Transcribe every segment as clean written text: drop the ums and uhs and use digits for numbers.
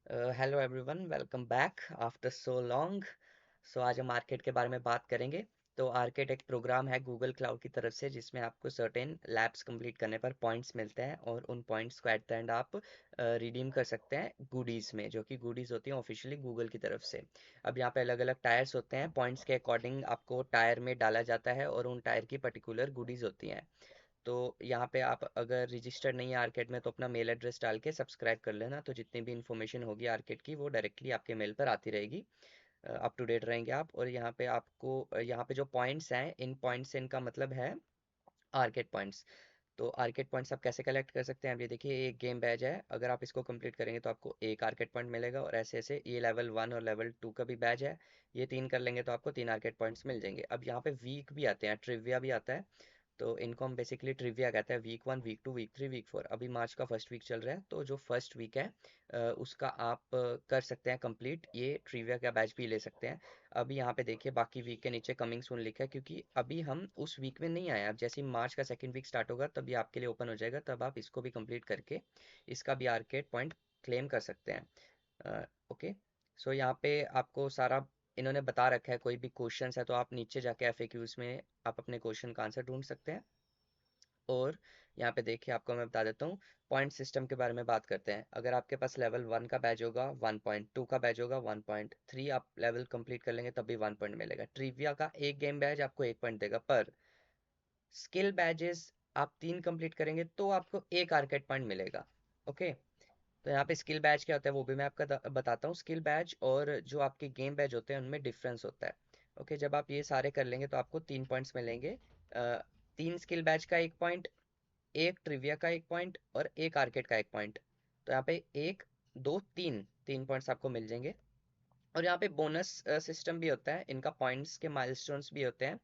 Hello everyone, welcome back after so long. आज हम orchid के बारे में बात करेंगे। तो आर्किड एक प्रोग्राम है गूगल क्लाउड की तरफ से, जिसमें आपको सर्टेन लैब्स कंप्लीट करने पर पॉइंट्स मिलते हैं और उन पॉइंट्स को एट द एंड आप रिडीम कर सकते हैं गुडीज़ में, जो कि गुडीज़ होती हैं ऑफिशियली गूगल की तरफ से। अब यहाँ पे अलग अलग टायर्स होते हैं, पॉइंट्स के अकॉर्डिंग आपको टायर में डाला जाता है और उन टायर की पर्टिकुलर गुडीज़ होती हैं। तो यहाँ पे आप अगर रजिस्टर्ड नहीं है आर्केड में, तो अपना मेल एड्रेस डाल के सब्सक्राइब कर लेना, तो जितनी भी इन्फॉर्मेशन होगी आर्केड की वो डायरेक्टली आपके मेल पर आती रहेगी। अप टू डेट रहेंगे आप। और यहाँ पे आपको यहाँ पे जो पॉइंट्स हैं, इन पॉइंट्स से इनका मतलब है आर्केड पॉइंट्स। तो आर्केड पॉइंट्स आप कैसे कलेक्ट कर सकते हैं, अब ये देखिए, ये एक गेम बैच है। अगर आप इसको कंप्लीट करेंगे तो आपको एक आर्केड पॉइंट मिलेगा, और ऐसे ऐसे ये लेवल 1 और लेवल 2 का भी बैच है। ये तीन कर लेंगे तो आपको तीन आर्केड पॉइंट्स मिल जाएंगे। अब यहाँ पे वीक भी आते हैं, ट्रिविया भी आता है। तो इनको हम बेसिकली ट्रिविया कहते हैं। वीक 1 वीक 2 वीक 3 वीक 4, अभी मार्च का फर्स्ट वीक चल रहा है, तो जो फर्स्ट वीक है उसका आप कर सकते हैं कंप्लीट, ये ट्रिविया का बैच भी ले सकते हैं। अभी यहाँ पे देखिए, बाकी वीक के नीचे कमिंग सून लिखा है, क्योंकि अभी हम उस वीक में नहीं आए हैं। अब जैसे ही मार्च का सेकंड वीक स्टार्ट होगा तभी आपके लिए ओपन हो जाएगा, तब आप इसको भी कंप्लीट करके इसका भी आर्केड पॉइंट क्लेम कर सकते हैं। ओके। यहाँ पे आपको सारा इन्होंने बता रखा है। कोई भी क्वेश्चन है तो आप नीचे जाके एफएक्यूज में आप अपने क्वेश्चन का आंसर ढूंढ सकते हैं। और यहाँ पे देखिए, आपको मैं बता देता हूँ, पॉइंट सिस्टम के बारे में बात करते हैं। अगर आपके पास लेवल 1 का बैच होगा 1 पॉइंट, 2 का बैच होगा 1 पॉइंट, 3 आप लेवल कंप्लीट कर लेंगे तब भी 1 पॉइंट मिलेगा। ट्रिविया का एक गेम बैच आपको 1 पॉइंट देगा, पर स्किल बैजेस आप 3 कंप्लीट करेंगे तो आपको एक आर्केड पॉइंट मिलेगा। ओके। तो यहाँ पे स्किल बैच क्या होता है वो भी मैं आपका बताता हूँ। स्किल बैच और जो आपके गेम बैच होते हैं उनमें डिफरेंस होता है। ओके, जब आप ये सारे कर लेंगे तो आपको 3 पॉइंट्स मिलेंगे। तीन स्किल बैच का 1 पॉइंट, एक ट्रिविया का 1 पॉइंट और एक आर्केड का 1 पॉइंट। तो यहाँ पे एक, दो, तीन, 3 पॉइंट्स आपको मिल जाएंगे। और यहाँ पे बोनस सिस्टम भी होता है, इनका पॉइंट्स के माइलस्टोन्स भी होते हैं।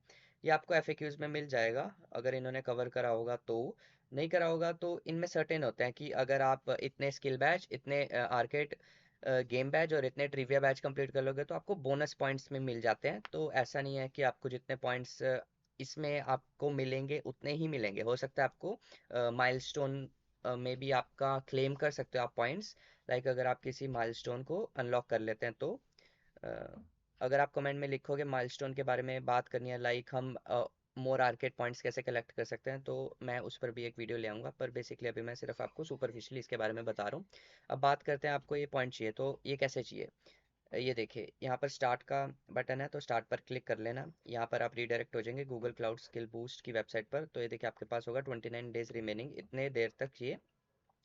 ये आपको एफएक्यूज में मिल जाएगा, अगर इन्होंने कवर करा होगा तो। नहीं करा होगा तो इनमें सर्टेन होते हैं कि अगर आप इतने स्किल बैच, इतने आर्केड गेम बैच और इतने ट्रिविया बैच कंप्लीट कर लोगे तो आपको बोनस पॉइंट्स में मिल जाते हैं। तो ऐसा नहीं है कि आपको जितने पॉइंट्स इसमें आपको मिलेंगे उतने ही मिलेंगे, हो सकता है आपको माइलस्टोन में भी आपका क्लेम कर सकते हो आप पॉइंट्स। लाइक अगर आप किसी माइलस्टोन को अनलॉक कर लेते हैं तो अ, अगर आप कमेंट में लिखोगे माइलस्टोन के बारे में बात करनी है, लाइक हम मोर आर्केड पॉइंट्स कैसे कलेक्ट कर सकते हैं, तो मैं उस पर भी एक वीडियो ले आऊँगा। पर बेसिकली अभी मैं सिर्फ आपको सुपरफिशियली इसके बारे में बता रहा हूँ। अब बात करते हैं, आपको ये पॉइंट चाहिए तो ये कैसे चाहिए। ये देखिए, यहाँ पर स्टार्ट का बटन है, तो स्टार्ट पर क्लिक कर लेना। यहाँ पर आप रीडायरेक्ट हो जाएंगे गूगल क्लाउड स्किल बूस्ट की वेबसाइट पर। तो ये देखिए, आपके पास होगा 29 डेज रिमेनिंग, इतने देर तक ये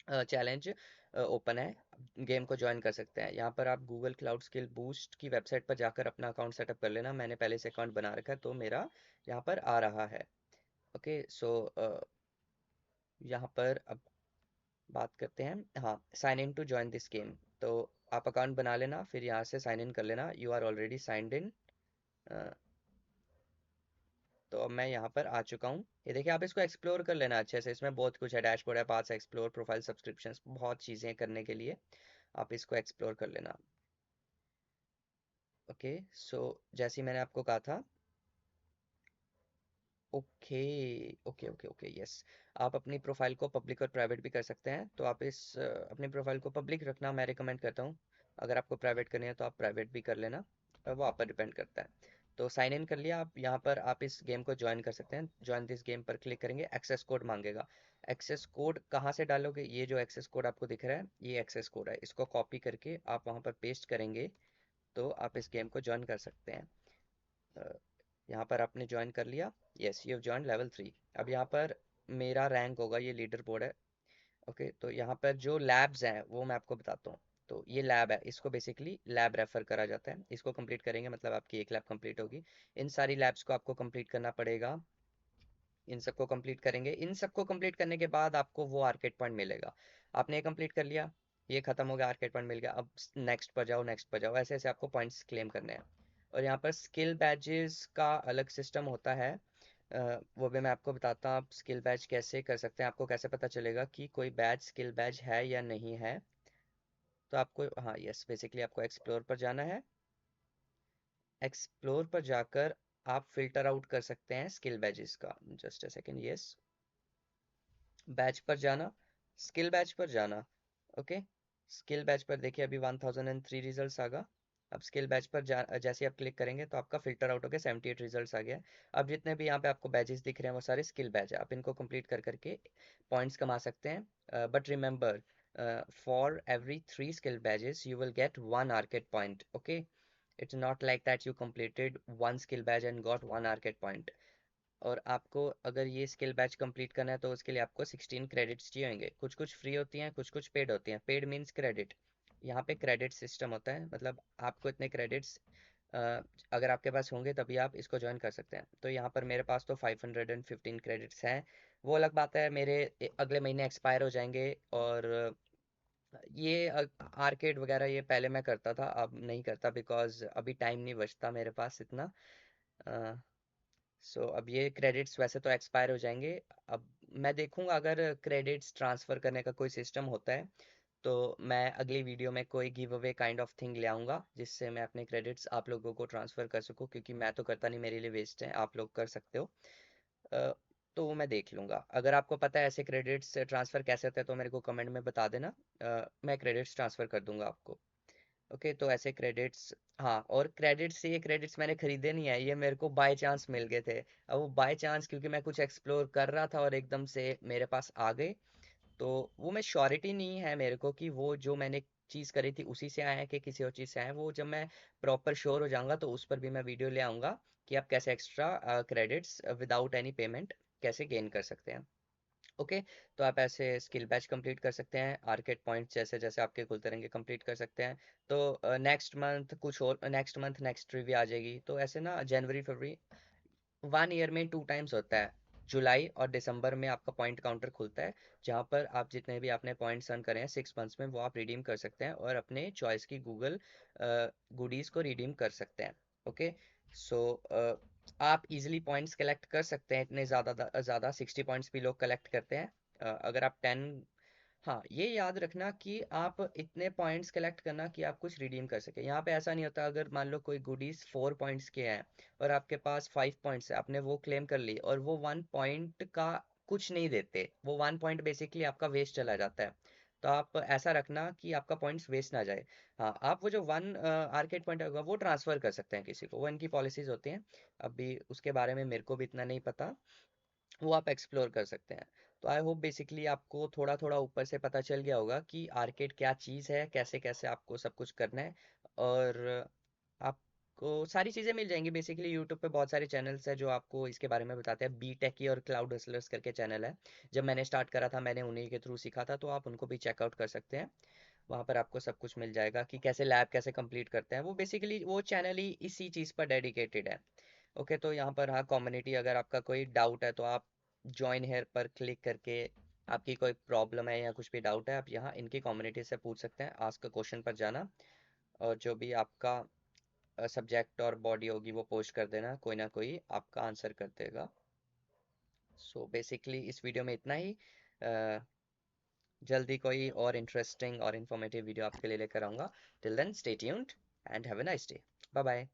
चैलेंज ओपन है। गेम को ज्वाइन कर सकते हैं। यहाँ पर आप गूगल क्लाउड स्किल बूस्ट की वेबसाइट पर जाकर अपना अकाउंट सेटअप कर लेना। मैंने पहले से अकाउंट बना रखा है तो मेरा यहाँ पर आ रहा है। ओके। यहाँ पर अब बात करते हैं, हाँ, sign in to join this game. तो आप अकाउंट बना लेना, फिर यहाँ से साइन इन कर लेना। You are already signed in. तो अब मैं यहाँ पर आ चुका हूँ। ये देखिए, आप इसको एक्सप्लोर कर लेना अच्छे से, इसमें बहुत कुछ है। डैशबोर्ड है, पास एक्सप्लोर, प्रोफाइल, सब्सक्रिप्शंस, बहुत चीज़ें करने के लिए आप इसको एक्सप्लोर कर लेना। ओके। जैसे ही मैंने आपको कहा था। Okay okay okay okay, yes. आप अपनी प्रोफाइल को पब्लिक और प्राइवेट भी कर सकते हैं। तो आप अपनी प्रोफाइल को पब्लिक रखना मैं रिकमेंड करता हूँ। अगर आपको प्राइवेट करनी है तो आप प्राइवेट भी कर लेना, वो आप पर डिपेंड करता है। तो साइन इन कर लिया आप, यहाँ पर आप इस गेम को ज्वाइन कर सकते हैं। ज्वाइन दिस गेम पर क्लिक करेंगे, एक्सेस कोड मांगेगा। एक्सेस कोड कहाँ से डालोगे, ये जो एक्सेस कोड आपको दिख रहा है ये एक्सेस कोड है, इसको कॉपी करके आप वहाँ पर पेस्ट करेंगे तो आप इस गेम को ज्वाइन कर सकते हैं। यहाँ पर आपने ज्वाइन कर लिया। Yes, you have join level 3। अब यहाँ पर मेरा रैंक होगा, ये लीडर बोर्ड है। ओके। तो यहाँ पर जो लैब्स हैं वो मैं आपको बताता हूँ। तो ये लैब है, इसको बेसिकली लैब रेफर करा जाता है। इसको कंप्लीट करेंगे मतलब आपकी एक लैब कंप्लीट होगी। इन सारी लैब्स को आपको कंप्लीट करना पड़ेगा। इन सबको कंप्लीट करेंगे, इन सबको कंप्लीट करने के बाद आपको वो आर्केड पॉइंट मिलेगा। आपने ये कंप्लीट कर लिया, ये खत्म हो गया, आर्केड पॉइंट मिल गया। अब नेक्स्ट पर जाओ, नेक्स्ट पर जाओ, ऐसे ऐसे आपको पॉइंट्स क्लेम करने हैं। और यहाँ पर स्किल बैजेस का अलग सिस्टम होता है। वो भी मैं आपको बताता हूँ, आप स्किल बैच कैसे कर सकते हैं। आपको कैसे पता चलेगा कि कोई बैच स्किल बैच है या नहीं है। तो आपको, हाँ, यस, बेसिकली आपको एक्सप्लोर पर जाना है। एक्सप्लोर पर जाकर आप फिल्टर आउट कर सकते हैं स्किल बैजेस का। Just a second, yes. Batch पर जाना, स्किल बैच पर जाना। ओके। स्किल बैच पर देखिए अभी 1003 रिजल्ट्स आ गया। अब स्किल बैच पर जैसे आप क्लिक करेंगे तो आपका फिल्टर आउट होकर 78 रिजल्ट्स आ गया। अब जितने भी यहाँ पे आपको बैचेस दिख रहे हैं वो सारे स्किल बैच है, आप इनको कंप्लीट कर करके पॉइंट्स कमा सकते हैं। But remember, for every 3 skill batches you will get 1 arcade point. Okay, it's not like that you completed 1 skill batch and got 1 arcade point. और आपको अगर ये स्किल बैच कंप्लीट करना है तो उसके लिए आपको 16 क्रेडिट्स चाहिए होंगे। कुछ कुछ फ्री होती हैं, कुछ कुछ पेड होती हैं। पेड मीन्स क्रेडिट, यहाँ पे क्रेडिट सिस्टम होता है, मतलब आपको इतने क्रेडिट्स अगर आपके पास होंगे तभी आप इसको ज्वाइन कर सकते हैं। तो यहाँ पर मेरे पास तो 515 क्रेडिट्स हैं। वो अलग बात है, मेरे अगले महीने एक्सपायर हो जाएंगे। और ये आर्केड वगैरह ये पहले मैं करता था, अब नहीं करता बिकॉज अभी टाइम नहीं बचता मेरे पास इतना। सो अब ये क्रेडिट्स वैसे तो एक्सपायर हो जाएंगे। अब मैं देखूंगा अगर क्रेडिट्स ट्रांसफ़र करने का कोई सिस्टम होता है तो मैं अगली वीडियो में कोई give away kind of thing ले आऊँगा जिससे मैं अपने क्रेडिट्स आप लोगों को ट्रांसफ़र कर सकूँ, क्योंकि मैं तो करता नहीं, मेरे लिए वेस्ट है, आप लोग कर सकते हो। अ, तो वो मैं देख लूँगा। अगर आपको पता है ऐसे क्रेडिट्स ट्रांसफ़र कैसे होते हैं तो मेरे को कमेंट में बता देना। मैं क्रेडिट्स ट्रांसफ़र कर दूंगा आपको। ओके, तो ऐसे क्रेडिट्स। हाँ, और क्रेडिट्स, ये क्रेडिट्स मैंने खरीदे नहीं है, ये मेरे को बाय चांस मिल गए थे। अब वो बाय चांस क्योंकि मैं कुछ एक्सप्लोर कर रहा था और एकदम से मेरे पास आ गए, तो वो मैं श्योरिटी नहीं है मेरे को कि वो जो मैंने चीज़ करी थी उसी से आया है कि किसी और चीज़ से आया है। वो जब मैं प्रॉपर श्योर हो जाऊंगा तो उस पर भी मैं वीडियो ले आऊंगा कि आप कैसे extra credits without any payment कैसे गेन कर सकते हैं। ओके, तो आप ऐसे स्किल बैच कंप्लीट कर सकते हैं, आर्केड पॉइंट्स जैसे जैसे आपके खुलते रहेंगे कंप्लीट कर सकते हैं। तो नेक्स्ट मंथ कुछ और, नेक्स्ट मंथ नेक्स्ट रिव्यू आ जाएगी, तो ऐसे ना जनवरी फरवरी 1 ईयर में 2 टाइम्स होता है। जुलाई और दिसंबर में आपका पॉइंट काउंटर खुलता है, जहाँ पर आप जितने भी आपने पॉइंट्स अर्न करे हैं 6 मंथ्स में वो आप रिडीम कर सकते हैं और अपने चॉइस की गूगल गुडीज़ को रिडीम कर सकते हैं। ओके, सो आप इजीली पॉइंट्स कलेक्ट कर सकते हैं, इतने ज़्यादा ज़्यादा 60 पॉइंट्स भी लोग कलेक्ट करते हैं। अगर आप 10, हाँ ये याद रखना कि आप इतने पॉइंट्स कलेक्ट करना कि आप कुछ रिडीम कर सके। यहाँ पे ऐसा नहीं होता, अगर मान लो कोई गुडीज 4 पॉइंट्स के हैं और आपके पास 5 पॉइंट्स है, आपने वो क्लेम कर ली और वो 1 पॉइंट का कुछ नहीं देते, वो 1 पॉइंट बेसिकली आपका वेस्ट चला जाता है। तो आप ऐसा रखना कि आपका पॉइंट्स वेस्ट ना जाए। हाँ, आप वो जो 1 आर्केड पॉइंट होगा वो ट्रांसफर कर सकते हैं किसी को, वो इनकी पॉलिसीज होती हैं। अभी उसके बारे में मेरे को भी इतना नहीं पता, वो आप एक्सप्लोर कर सकते हैं। तो आई होप बेसिकली आपको थोड़ा थोड़ा ऊपर से पता चल गया होगा कि आर्केड क्या चीज़ है, कैसे कैसे आपको सब कुछ करना है। और आपको सारी चीज़ें मिल जाएंगी बेसिकली। यूट्यूब पे बहुत सारे चैनल्स हैं जो आपको इसके बारे में बताते हैं। बी टेकी और क्लाउड हसलर्स करके चैनल है, जब मैंने स्टार्ट करा था मैंने उन्हीं के थ्रू सीखा था, तो आप उनको भी चेकआउट कर सकते हैं। वहाँ पर आपको सब कुछ मिल जाएगा कि कैसे लैब कैसे कंप्लीट करते हैं। वो बेसिकली वो चैनल ही इसी चीज़ पर डेडिकेटेड है। ओके, तो यहाँ पर हाँ कम्युनिटी, अगर आपका कोई डाउट है तो आप ज्वाइन हेयर पर क्लिक करके आपकी कोई प्रॉब्लम है या कुछ भी डाउट है आप यहाँ इनकी कम्युनिटी से पूछ सकते हैं। आस्क अ क्वेश्चन पर जाना और जो भी आपका सब्जेक्ट और बॉडी होगी वो पोस्ट कर देना, कोई ना कोई आपका आंसर कर देगा। सो बेसिकली इस वीडियो में इतना ही। जल्दी कोई और इंटरेस्टिंग और इन्फॉर्मेटिव वीडियो आपके लिए लेकर आऊँगा। Till then stay tuned and have a nice day. Bye bye.